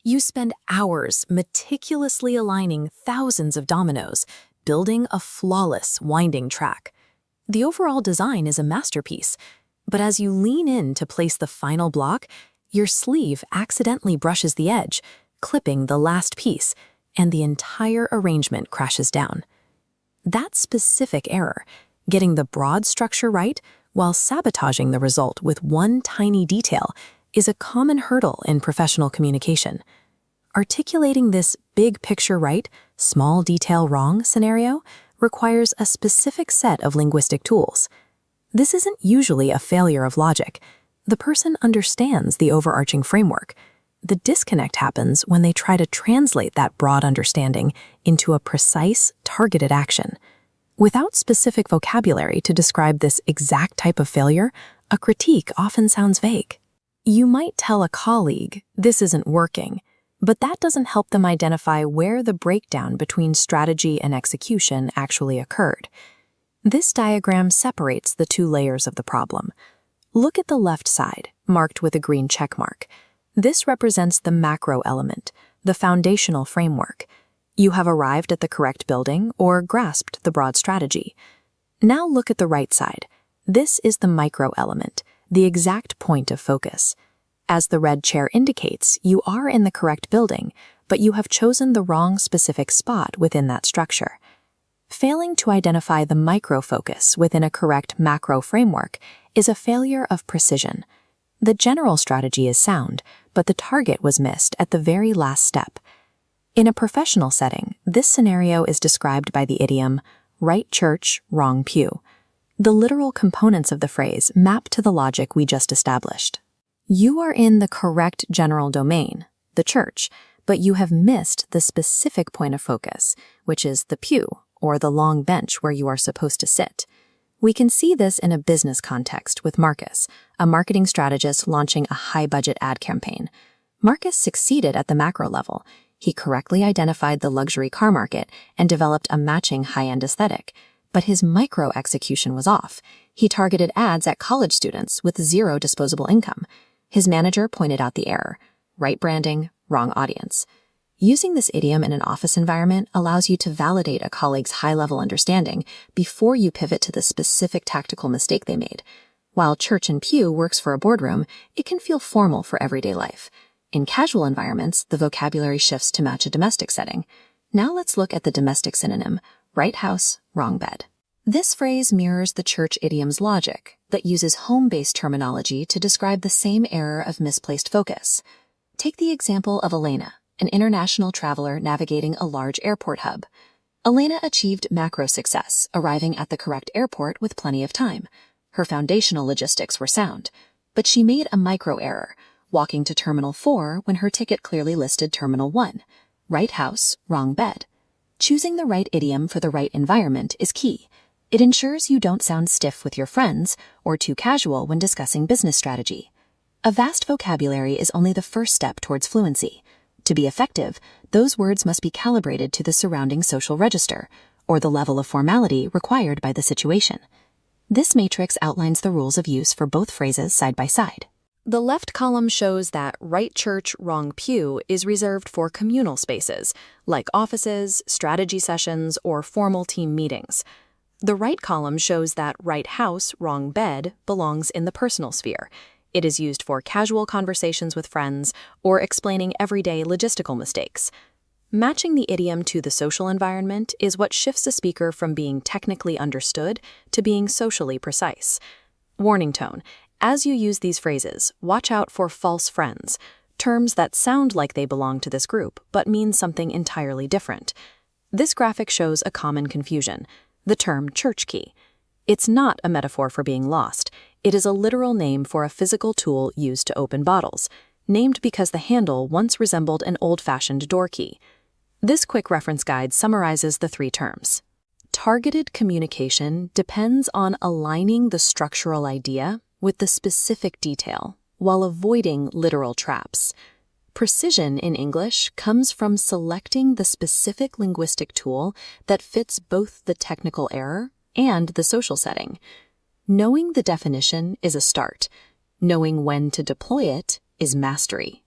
You spend hours meticulously aligning thousands of dominoes, building a flawless winding track. The overall design is a masterpiece, but as you lean in to place the final block, your sleeve accidentally brushes the edge, clipping the last piece, and the entire arrangement crashes down. That specific error, getting the broad structure right while sabotaging the result with one tiny detail, is a common hurdle in professional communication. Articulating this big picture right, small detail wrong scenario requires a specific set of linguistic tools. This isn't usually a failure of logic. The person understands the overarching framework. The disconnect happens when they try to translate that broad understanding into a precise, targeted action. Without specific vocabulary to describe this exact type of failure, a critique often sounds vague. You might tell a colleague, "This isn't working," but that doesn't help them identify where the breakdown between strategy and execution actually occurred. This diagram separates the two layers of the problem. Look at the left side, marked with a green check mark. This represents the macro element, the foundational framework. You have arrived at the correct building or grasped the broad strategy. Now look at the right side. This is the micro element, the exact point of focus. As the red chair indicates, you are in the correct building, but you have chosen the wrong specific spot within that structure. Failing to identify the micro focus within a correct macro framework is a failure of precision. The general strategy is sound, but the target was missed at the very last step. In a professional setting, this scenario is described by the idiom, "right church, wrong pew." The literal components of the phrase map to the logic we just established. You are in the correct general domain, the church, but you have missed the specific point of focus, which is the pew, or the long bench where you are supposed to sit. We can see this in a business context with Marcus, a marketing strategist launching a high-budget ad campaign. Marcus succeeded at the macro level. He correctly identified the luxury car market and developed a matching high-end aesthetic. But his micro execution was off. He targeted ads at college students with zero disposable income. His manager pointed out the error: right branding, wrong audience. Using this idiom in an office environment allows you to validate a colleague's high-level understanding before you pivot to the specific tactical mistake they made. While church and pew works for a boardroom, it can feel formal for everyday life. In casual environments, the vocabulary shifts to match a domestic setting. Now let's look at the domestic synonym, right house, wrong bed. This phrase mirrors the church idiom's logic, but uses home-based terminology to describe the same error of misplaced focus. Take the example of Elena, an international traveler navigating a large airport hub. Elena achieved macro success, arriving at the correct airport with plenty of time. Her foundational logistics were sound, but she made a micro error, walking to Terminal 4 when her ticket clearly listed Terminal 1. Right house, wrong bed. Choosing the right idiom for the right environment is key. It ensures you don't sound stiff with your friends or too casual when discussing business strategy. A vast vocabulary is only the first step towards fluency. To be effective, those words must be calibrated to the surrounding social register, or the level of formality required by the situation. This matrix outlines the rules of use for both phrases side by side. The left column shows that right church, wrong pew is reserved for communal spaces, like offices, strategy sessions, or formal team meetings. The right column shows that right house, wrong bed belongs in the personal sphere. It is used for casual conversations with friends or explaining everyday logistical mistakes. Matching the idiom to the social environment is what shifts a speaker from being technically understood to being socially precise. Warning tone: as you use these phrases, watch out for false friends, terms that sound like they belong to this group but mean something entirely different. This graphic shows a common confusion: the term church key. It's not a metaphor for being lost. It is a literal name for a physical tool used to open bottles, named because the handle once resembled an old-fashioned door key. This quick reference guide summarizes the three terms. Targeted communication depends on aligning the structural idea with the specific detail, while avoiding literal traps. Precision in English comes from selecting the specific linguistic tool that fits both the technical error and the social setting. Knowing the definition is a start. Knowing when to deploy it is mastery.